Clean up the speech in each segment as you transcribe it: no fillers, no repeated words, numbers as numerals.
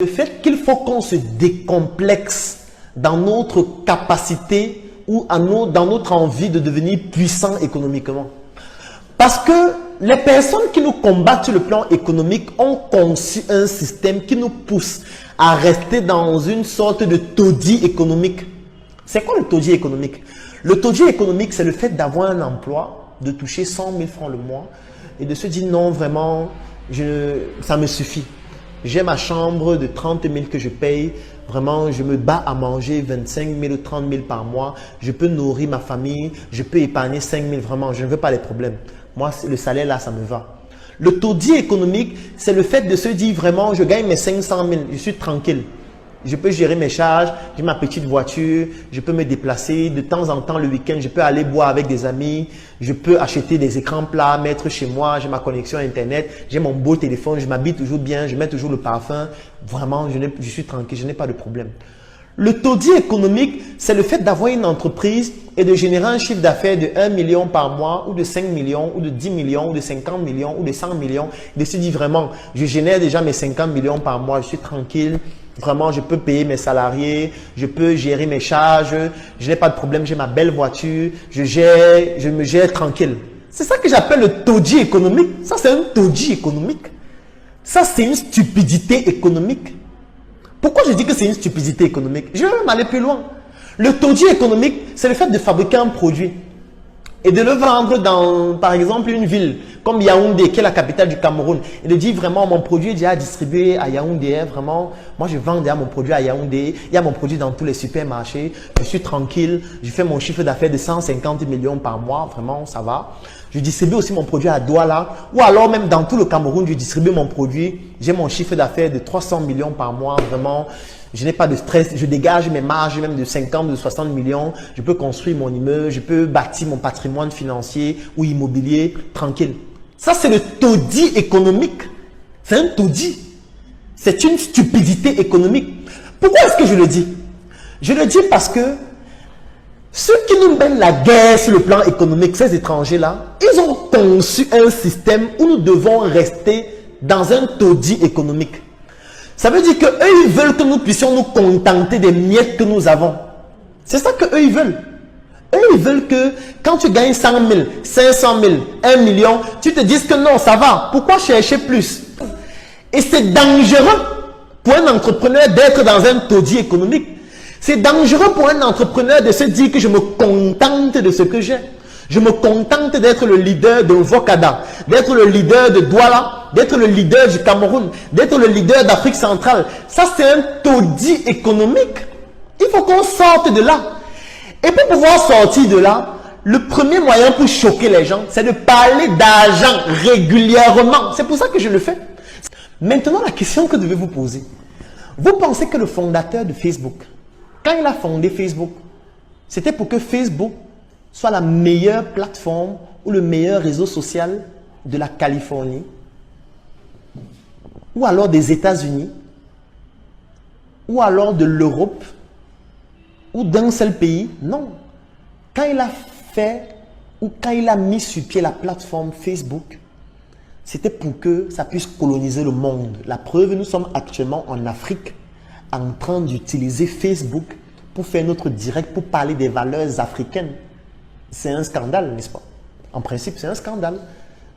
Le fait qu'il faut qu'on se décomplexe dans notre capacité ou dans notre envie de devenir puissant économiquement. Parce que les personnes qui nous combattent sur le plan économique ont conçu un système qui nous pousse à rester dans une sorte de taudis économique. C'est quoi le taudis économique? Le taudis économique, c'est le fait d'avoir un emploi, de toucher 100 000 francs le mois et de se dire non, vraiment, ça me suffit. J'ai ma chambre de 30 000 que je paye. Vraiment, je me bats à manger 25 000 ou 30 000 par mois. Je peux nourrir ma famille. Je peux épargner 5 000. Vraiment, je ne veux pas les problèmes. Moi, le salaire là, ça me va. Le taudis économique, c'est le fait de se dire vraiment, je gagne mes 500 000. Je suis tranquille. Je peux gérer mes charges, j'ai ma petite voiture, je peux me déplacer. De temps en temps, le week-end, je peux aller boire avec des amis. Je peux acheter des écrans plats, mettre chez moi. J'ai ma connexion Internet, j'ai mon beau téléphone, je m'habille toujours bien, je mets toujours le parfum. Vraiment, je suis tranquille, je n'ai pas de problème. Le taudis économique, c'est le fait d'avoir une entreprise et de générer un chiffre d'affaires de 1 million par mois ou de 5 millions ou de 10 millions ou de 50 millions ou de 100 millions. De se dire vraiment, je génère déjà mes 50 millions par mois, je suis tranquille. Vraiment, je peux payer mes salariés, je peux gérer mes charges, je n'ai pas de problème, j'ai ma belle voiture, je me gère tranquille. C'est ça que j'appelle le taudis économique. Ça, c'est un taudis économique. Ça, c'est une stupidité économique. Pourquoi je dis que c'est une stupidité économique? Je vais même aller plus loin. Le taudis économique, c'est le fait de fabriquer un produit et de le vendre dans, par exemple, une ville comme Yaoundé, qui est la capitale du Cameroun, et de dire vraiment, mon produit est déjà distribué à Yaoundé, vraiment, moi je vends déjà mon produit à Yaoundé, il y a mon produit dans tous les supermarchés, je suis tranquille, je fais mon chiffre d'affaires de 150 millions par mois, vraiment, ça va. Je distribue aussi mon produit à Douala, ou alors même dans tout le Cameroun, je distribue mon produit, j'ai mon chiffre d'affaires de 300 millions par mois, vraiment. Je n'ai pas de stress, je dégage mes marges même de 50, de 60 millions. Je peux construire mon immeuble, je peux bâtir mon patrimoine financier ou immobilier tranquille. Ça, c'est le taudis économique. C'est un taudis. C'est une stupidité économique. Pourquoi est-ce que je le dis? Je le dis parce que ceux qui nous mènent la guerre sur le plan économique, ces étrangers-là, ils ont conçu un système où nous devons rester dans un taudis économique. Ça veut dire qu'eux, ils veulent que nous puissions nous contenter des miettes que nous avons. C'est ça qu'eux, ils veulent. Eux, ils veulent que quand tu gagnes 100 000, 500 000, 1 million, tu te dises que non, ça va. Pourquoi chercher plus? Et c'est dangereux pour un entrepreneur d'être dans un taudis économique. C'est dangereux pour un entrepreneur de se dire que je me contente de ce que j'ai. Je me contente d'être le leader de Vocada, d'être le leader de Douala, d'être le leader du Cameroun, d'être le leader d'Afrique centrale. Ça, c'est un taudis économique. Il faut qu'on sorte de là. Et pour pouvoir sortir de là, le premier moyen pour choquer les gens, c'est de parler d'argent régulièrement. C'est pour ça que je le fais. Maintenant, la question que devez vous poser. Vous pensez que le fondateur de Facebook, quand il a fondé Facebook, c'était pour que Facebook soit la meilleure plateforme ou le meilleur réseau social de la Californie ou alors des États-Unis ou alors de l'Europe ou d'un seul pays? Non. Quand il a fait ou quand il a mis sur pied la plateforme Facebook, c'était pour que ça puisse coloniser le monde. La preuve, nous sommes actuellement en Afrique en train d'utiliser Facebook pour faire notre direct, pour parler des valeurs africaines. C'est un scandale, n'est-ce pas? En principe, c'est un scandale.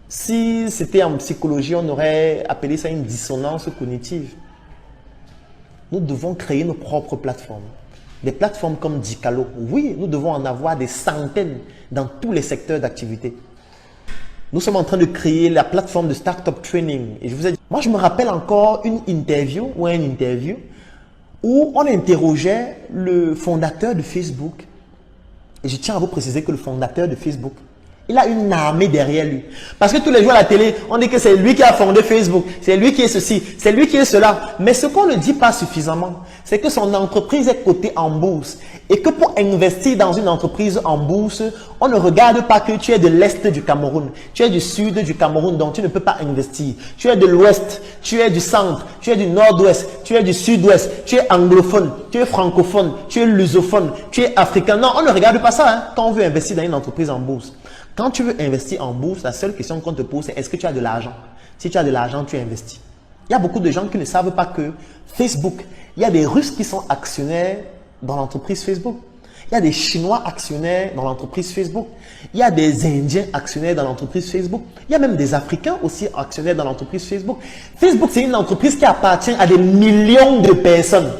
Si c'était en psychologie, on aurait appelé ça une dissonance cognitive. Nous devons créer nos propres plateformes. Des plateformes comme Dicalo. Oui, nous devons en avoir des centaines dans tous les secteurs d'activité. Nous sommes en train de créer la plateforme de Startup Training. Et je vous ai dit, moi je me rappelle encore une interview où on interrogeait le fondateur de Facebook. Et je tiens à vous préciser que le fondateur de Facebook, il a une armée derrière lui. Parce que tous les jours à la télé, on dit que c'est lui qui a fondé Facebook, c'est lui qui est ceci, c'est lui qui est cela. Mais ce qu'on ne dit pas suffisamment, c'est que son entreprise est cotée en bourse. Et que pour investir dans une entreprise en bourse, on ne regarde pas que tu es de l'Est du Cameroun, tu es du Sud du Cameroun, donc tu ne peux pas investir. Tu es de l'Ouest, tu es du Centre, tu es du Nord-Ouest, tu es du Sud-Ouest, tu es anglophone, tu es francophone, tu es lusophone, tu es africain. Non, on ne regarde pas ça quand on veut investir dans une entreprise en bourse. Quand tu veux investir en bourse, la seule question qu'on te pose, c'est est-ce que tu as de l'argent? Si tu as de l'argent, tu investis. Il y a beaucoup de gens qui ne savent pas que Facebook, il y a des Russes qui sont actionnaires dans l'entreprise Facebook. Il y a des Chinois actionnaires dans l'entreprise Facebook. Il y a des Indiens actionnaires dans l'entreprise Facebook. Il y a même des Africains aussi actionnaires dans l'entreprise Facebook. Facebook, c'est une entreprise qui appartient à des millions de personnes.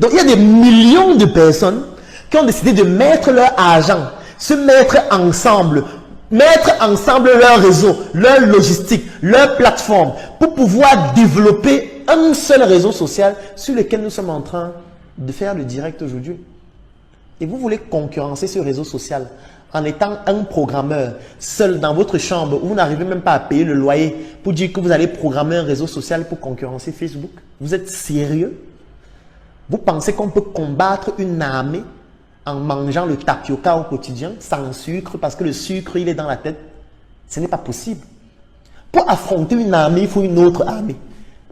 Donc, il y a des millions de personnes qui ont décidé de mettre leur argent, se mettre ensemble leur réseau, leur logistique, leur plateforme pour pouvoir développer un seul réseau social sur lequel nous sommes en train de faire le direct aujourd'hui. Et vous voulez concurrencer ce réseau social en étant un programmeur seul dans votre chambre où vous n'arrivez même pas à payer le loyer pour dire que vous allez programmer un réseau social pour concurrencer Facebook? Vous êtes sérieux? Vous pensez qu'on peut combattre une armée en mangeant le tapioca au quotidien sans sucre parce que le sucre il est dans la tête? Ce n'est pas possible. Pour affronter une armée, il faut une autre armée.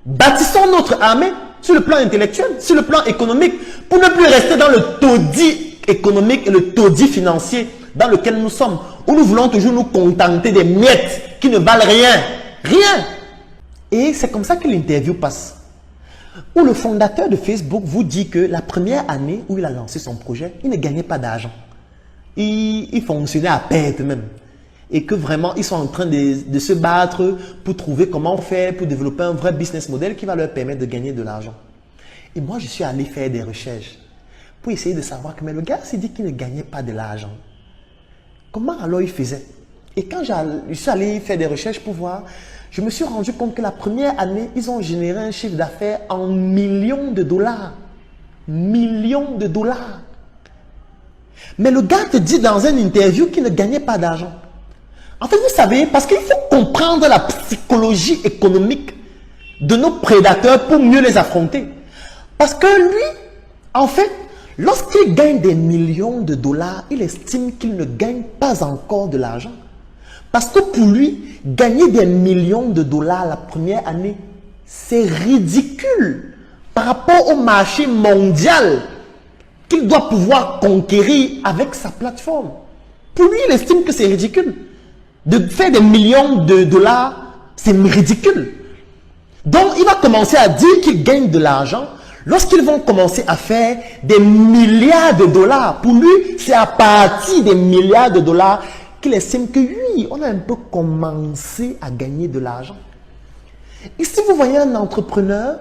Bâtissons notre armée sur le plan intellectuel, sur le plan économique, pour ne plus rester dans le taudis économique et le taudis financier dans lequel nous sommes, où nous voulons toujours nous contenter des miettes qui ne valent rien. Rien. Et c'est comme ça que l'interview passe. Où le fondateur de Facebook vous dit que la première année où il a lancé son projet, il ne gagnait pas d'argent. Il fonctionnait à perte même. Et que vraiment, ils sont en train de se battre pour trouver comment faire pour développer un vrai business model qui va leur permettre de gagner de l'argent. Et moi, je suis allé faire des recherches pour essayer de savoir que mais le gars s'est dit qu'il ne gagnait pas de l'argent. Comment alors il faisait? Et quand je suis allé faire des recherches pour voir, je me suis rendu compte que la première année, ils ont généré un chiffre d'affaires en millions de dollars. Millions de dollars. Mais le gars te dit dans une interview qu'il ne gagnait pas d'argent. En fait, vous savez, parce qu'il faut comprendre la psychologie économique de nos prédateurs pour mieux les affronter. Parce que lui, en fait, lorsqu'il gagne des millions de dollars, il estime qu'il ne gagne pas encore de l'argent. Parce que pour lui, gagner des millions de dollars la première année, c'est ridicule par rapport au marché mondial qu'il doit pouvoir conquérir avec sa plateforme. Pour lui, il estime que c'est ridicule. De faire des millions de dollars, c'est ridicule. Donc, il va commencer à dire qu'il gagne de l'argent lorsqu'ils vont commencer à faire des milliards de dollars. Pour lui, c'est à partir des milliards de dollars qu'il estime que oui, on a un peu commencé à gagner de l'argent. Ici, vous voyez un entrepreneur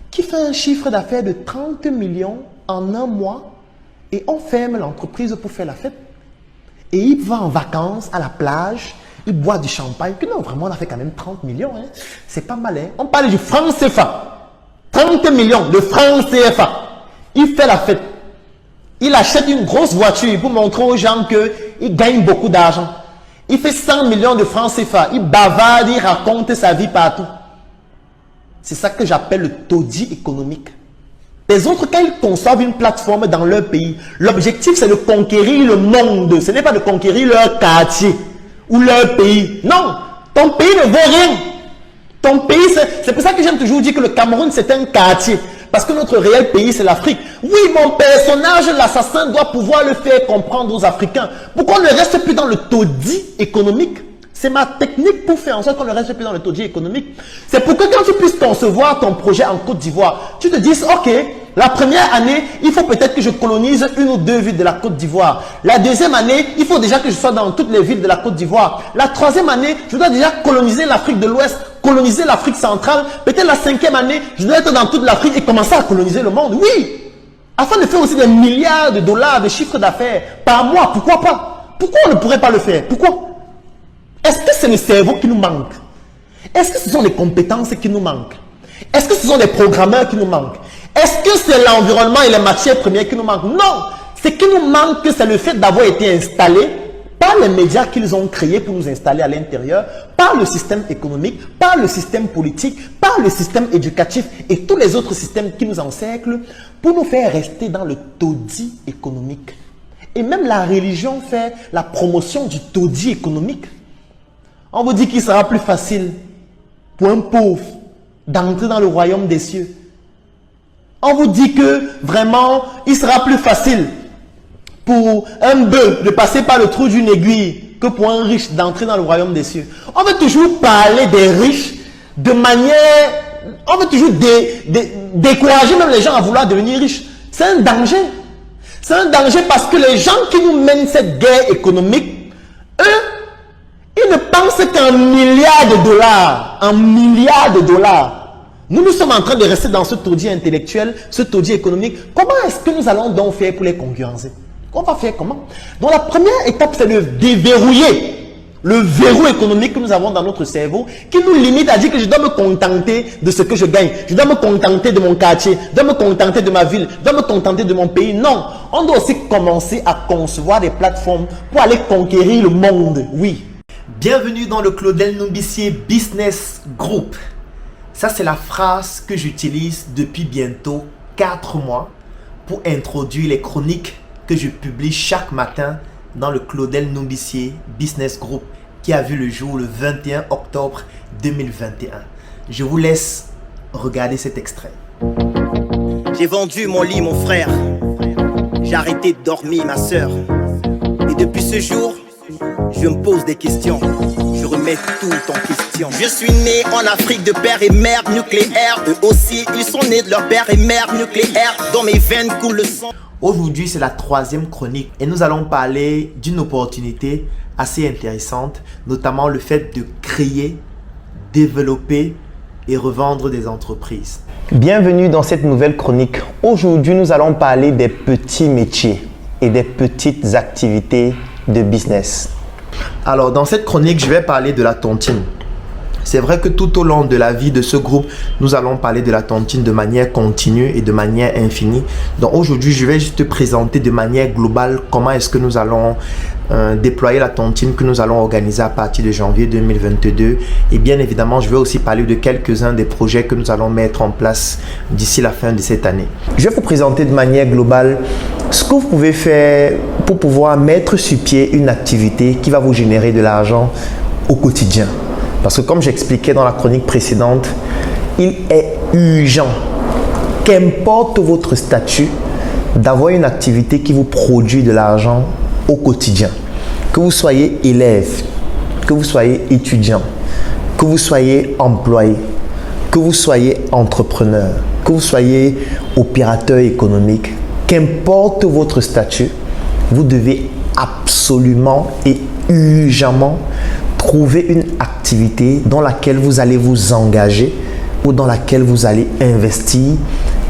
qui fait un chiffre d'affaires de 30 millions en un mois et on ferme l'entreprise pour faire la fête. Et il va en vacances à la plage, il boit du champagne. Que non, vraiment, on a fait quand même 30 millions. Hein. C'est pas mal. Hein. On parle du franc CFA. 30 millions de francs CFA. Il fait la fête. Il achète une grosse voiture pour montrer aux gens qu'il gagne beaucoup d'argent. Il fait 100 millions de francs CFA. Il bavarde, il raconte sa vie partout. C'est ça que j'appelle le taudis économique. Les autres, quand ils conçoivent une plateforme dans leur pays, l'objectif c'est de conquérir le monde. Ce n'est pas de conquérir leur quartier ou leur pays. Non, ton pays ne vaut rien. Ton pays, c'est pour ça que j'aime toujours dire que le Cameroun c'est un quartier. Parce que notre réel pays, c'est l'Afrique. Oui, mon personnage, l'assassin, doit pouvoir le faire comprendre aux Africains. Pourquoi on ne reste plus dans le taudis économique? C'est ma technique pour faire en sorte qu'on ne reste plus dans le taudis économique. C'est pour que quand tu puisses concevoir ton projet en Côte d'Ivoire, tu te dises, ok, la première année, il faut peut-être que je colonise une ou deux villes de la Côte d'Ivoire. La deuxième année, il faut déjà que je sois dans toutes les villes de la Côte d'Ivoire. La troisième année, je dois déjà coloniser l'Afrique de l'Ouest, coloniser l'Afrique centrale. Peut-être la cinquième année, je dois être dans toute l'Afrique et commencer à coloniser le monde. Oui, afin de faire aussi des milliards de dollars de chiffre d'affaires par mois. Pourquoi pas? Pourquoi on ne pourrait pas le faire? Pourquoi? Est-ce que c'est le cerveau qui nous manque? Est-ce que ce sont les compétences qui nous manquent? Est-ce que ce sont les programmeurs qui nous manquent? Est-ce que c'est l'environnement et les matières premières qui nous manquent? Non! Ce qui nous manque, c'est le fait d'avoir été installés par les médias qu'ils ont créés pour nous installer à l'intérieur, par le système économique, par le système politique, par le système éducatif et tous les autres systèmes qui nous encerclent pour nous faire rester dans le taudis économique. Et même la religion fait la promotion du taudis économique. On vous dit qu'il sera plus facile pour un pauvre d'entrer dans le royaume des cieux. On vous dit que vraiment, il sera plus facile pour un bœuf de passer par le trou d'une aiguille que pour un riche d'entrer dans le royaume des cieux. On veut toujours parler des riches de manière on veut toujours décourager même les gens à vouloir devenir riches. C'est un danger. C'est un danger parce que les gens qui nous mènent cette guerre économique, eux, ils ne pensent qu'en milliards de dollars. En milliards de dollars. Nous sommes en train de rester dans ce taudis intellectuel, ce taudis économique. Comment est-ce que nous allons donc faire pour les concurrencer? On va faire comment? Donc la première étape, c'est de déverrouiller le verrou économique que nous avons dans notre cerveau qui nous limite à dire que je dois me contenter de ce que je gagne. Je dois me contenter de mon quartier, je dois me contenter de ma ville, je dois me contenter de mon pays. Non, on doit aussi commencer à concevoir des plateformes pour aller conquérir le monde. Oui. Bienvenue dans le Claudel Numbissier Business Group. Ça, c'est la phrase que j'utilise depuis bientôt 4 mois pour introduire les chroniques que je publie chaque matin dans le Claudel Numbissier Business Group qui a vu le jour le 21 octobre 2021. Je vous laisse regarder cet extrait. J'ai vendu mon lit, mon frère. J'ai arrêté de dormir, ma soeur. Et depuis ce jour, je me pose des questions. Je remets tout en question. Je suis né en Afrique de père et mère nucléaire. Eux aussi, ils sont nés de leur père et mère nucléaire. Dans mes veines coule le sang. Aujourd'hui, c'est la 3e chronique et nous allons parler d'une opportunité assez intéressante, notamment le fait de créer, développer et revendre des entreprises. Bienvenue dans cette nouvelle chronique. Aujourd'hui, nous allons parler des petits métiers et des petites activités de business. Alors, dans cette chronique, je vais parler de la tontine. C'est vrai que tout au long de la vie de ce groupe, nous allons parler de la tontine de manière continue et de manière infinie. Donc aujourd'hui, je vais juste te présenter de manière globale comment est-ce que nous allons déployer la tontine que nous allons organiser à partir de janvier 2022. Et bien évidemment, je vais aussi parler de quelques-uns des projets que nous allons mettre en place d'ici la fin de cette année. Je vais vous présenter de manière globale ce que vous pouvez faire pour pouvoir mettre sur pied une activité qui va vous générer de l'argent au quotidien. Parce que comme j'expliquais dans la chronique précédente, il est urgent, qu'importe votre statut, d'avoir une activité qui vous produit de l'argent au quotidien. Que vous soyez élève, que vous soyez étudiant, que vous soyez employé, que vous soyez entrepreneur, que vous soyez opérateur économique, qu'importe votre statut, vous devez absolument et urgemment trouver une activité dans laquelle vous allez vous engager ou dans laquelle vous allez investir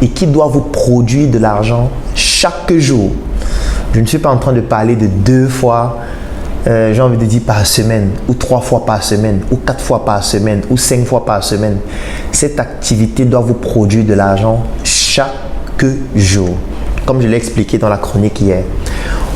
et qui doit vous produire de l'argent chaque jour. Je ne suis pas en train de parler de 2 fois, j'ai envie de dire par semaine, ou 3 fois par semaine, ou 4 fois par semaine, ou 5 fois par semaine. Cette activité doit vous produire de l'argent chaque jour, comme je l'ai expliqué dans la chronique hier.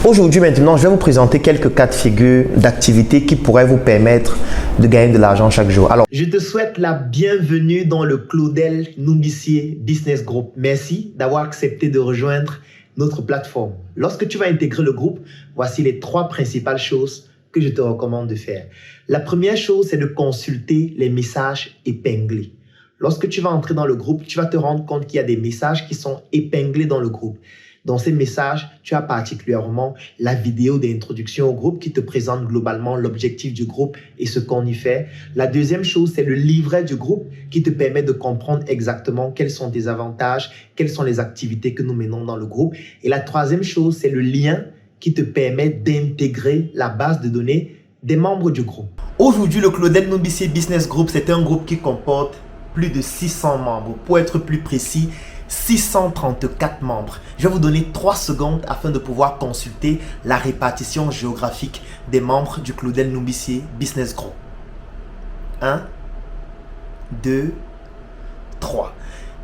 Aujourd'hui, maintenant, je vais vous présenter quelques cas de figure d'activités qui pourraient vous permettre de gagner de l'argent chaque jour. Alors, je te souhaite la bienvenue dans le Claudel Numbissier Business Group. Merci d'avoir accepté de rejoindre notre plateforme. Lorsque tu vas intégrer le groupe, voici les 3 principales choses que je te recommande de faire. La première chose, c'est de consulter les messages épinglés. Lorsque tu vas entrer dans le groupe, tu vas te rendre compte qu'il y a des messages qui sont épinglés dans le groupe. Dans ces messages, tu as particulièrement la vidéo d'introduction au groupe qui te présente globalement l'objectif du groupe et ce qu'on y fait. La deuxième chose, c'est le livret du groupe qui te permet de comprendre exactement quels sont tes avantages, quelles sont les activités que nous menons dans le groupe. Et la troisième chose, c'est le lien qui te permet d'intégrer la base de données des membres du groupe. Aujourd'hui, le Claudel Numbissier Business Group, c'est un groupe qui comporte plus de 600 membres. Pour être plus précis, 634 membres. Je vais vous donner 3 secondes afin de pouvoir consulter la répartition géographique des membres du Claudel Numbissier Business Group. 1, 2, 3.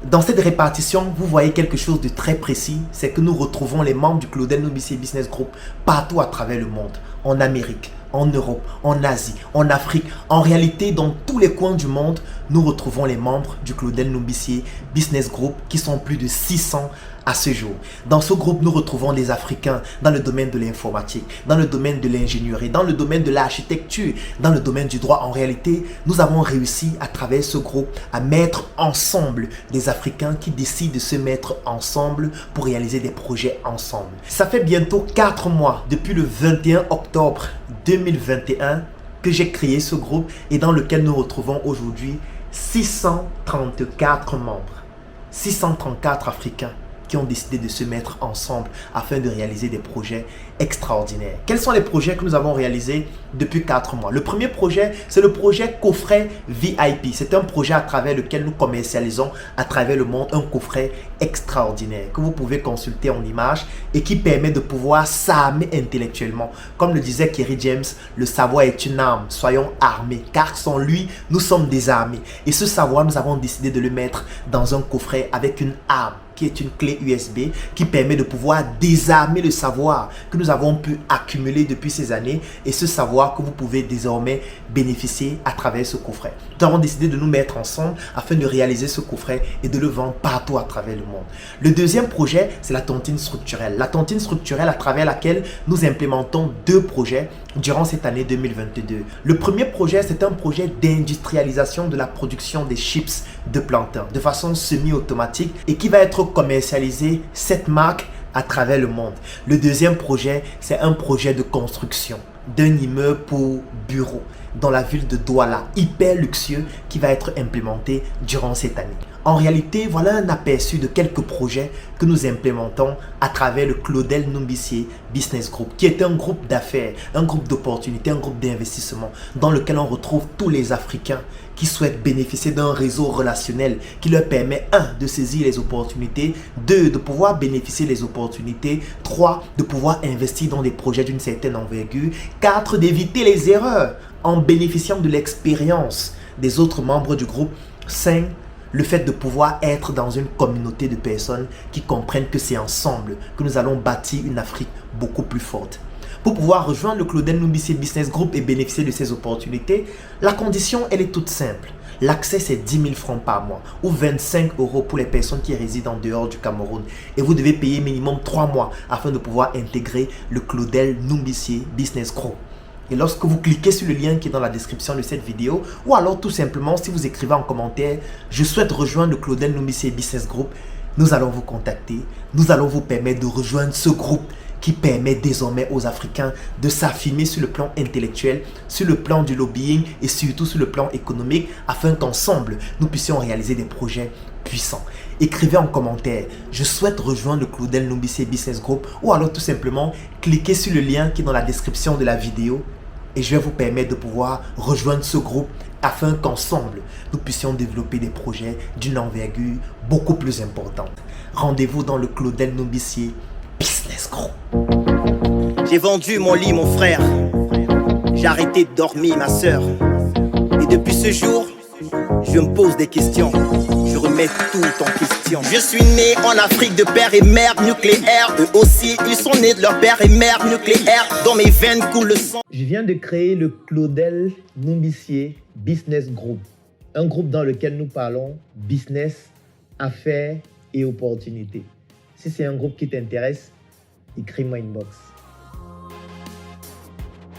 Dans cette répartition, vous voyez quelque chose de très précis, c'est que nous retrouvons les membres du Claudel Numbissier Business Group partout à travers le monde, en Amérique, en Europe, en Asie, en Afrique. En réalité, dans tous les coins du monde, nous retrouvons les membres du Claudel Numbissier Business Group qui sont plus de 600 à ce jour. Dans ce groupe, nous retrouvons des Africains dans le domaine de l'informatique, dans le domaine de l'ingénierie, dans le domaine de l'architecture, dans le domaine du droit. En réalité, nous avons réussi à travers ce groupe à mettre ensemble des Africains qui décident de se mettre ensemble pour réaliser des projets ensemble. Ça fait bientôt 4 mois depuis le 21 octobre 2021 que j'ai créé ce groupe et dans lequel nous retrouvons aujourd'hui 634 membres, 634 Africains qui ont décidé de se mettre ensemble afin de réaliser des projets extraordinaires. Quels sont les projets que nous avons réalisés depuis 4 mois? Le premier projet, c'est le projet coffret VIP. C'est un projet à travers lequel nous commercialisons à travers le monde un coffret extraordinaire que vous pouvez consulter en images et qui permet de pouvoir s'armer intellectuellement. Comme le disait Kerry James, le savoir est une arme, soyons armés, car sans lui, nous sommes désarmés. Et ce savoir, nous avons décidé de le mettre dans un coffret avec une arme qui est une clé USB qui permet de pouvoir désarmer le savoir que nous avons pu accumuler depuis ces années et ce savoir que vous pouvez désormais bénéficier à travers ce coffret. Nous avons décidé de nous mettre ensemble afin de réaliser ce coffret et de le vendre partout à travers le monde. Le deuxième projet, c'est la tontine structurelle. La tontine structurelle à travers laquelle nous implémentons 2 projets durant cette année 2022. Le premier projet, c'est un projet d'industrialisation de la production des chips de plantain de façon semi-automatique et qui va être commercialisé cette marque à travers le monde. Le deuxième projet, c'est un projet de construction d'un immeuble pour bureaux dans la ville de Douala, hyper luxueux, qui va être implémenté durant cette année. En réalité, voilà un aperçu de quelques projets que nous implémentons à travers le Claudel Numbissier Business Group, qui est un groupe d'affaires, un groupe d'opportunités, un groupe d'investissement dans lequel on retrouve tous les Africains qui souhaitent bénéficier d'un réseau relationnel qui leur permet 1. De saisir les opportunités, 2. De pouvoir bénéficier des opportunités, 3. De pouvoir investir dans des projets d'une certaine envergure, 4. D'éviter les erreurs en bénéficiant de l'expérience des autres membres du groupe, 5. Le fait de pouvoir être dans une communauté de personnes qui comprennent que c'est ensemble que nous allons bâtir une Afrique beaucoup plus forte. Pour pouvoir rejoindre le Claudel Numbissier Business Group et bénéficier de ces opportunités, la condition, elle est toute simple. L'accès, c'est 10 000 francs par mois ou 25 € pour les personnes qui résident en dehors du Cameroun. Et vous devez payer minimum 3 mois afin de pouvoir intégrer le Claudel Numbissier Business Group. Et lorsque vous cliquez sur le lien qui est dans la description de cette vidéo, ou alors tout simplement si vous écrivez en commentaire « Je souhaite rejoindre le Claudel Numbissier Business Group », nous allons vous contacter. Nous allons vous permettre de rejoindre ce groupe qui permet désormais aux Africains de s'affirmer sur le plan intellectuel, sur le plan du lobbying et surtout sur le plan économique afin qu'ensemble, nous puissions réaliser des projets puissants. Écrivez en commentaire « Je souhaite rejoindre le Claudel Numbissier Business Group » ou alors tout simplement cliquez sur le lien qui est dans la description de la vidéo et je vais vous permettre de pouvoir rejoindre ce groupe afin qu'ensemble, nous puissions développer des projets d'une envergure beaucoup plus importante. Rendez-vous dans le Claudel Numbissier Business Group. J'ai vendu mon lit, mon frère. J'ai arrêté de dormir, ma soeur. Et depuis ce jour, je me pose des questions. Je remets tout en question. Je suis né en Afrique de père et mère nucléaire. Eux aussi, ils sont nés de leur père et mère nucléaire. Dans mes veines coule le sang. Je viens de créer le Claudel Numbissier Business Group. Un groupe dans lequel nous parlons business, affaires et opportunités. Si c'est un groupe qui t'intéresse, écris-moi inbox.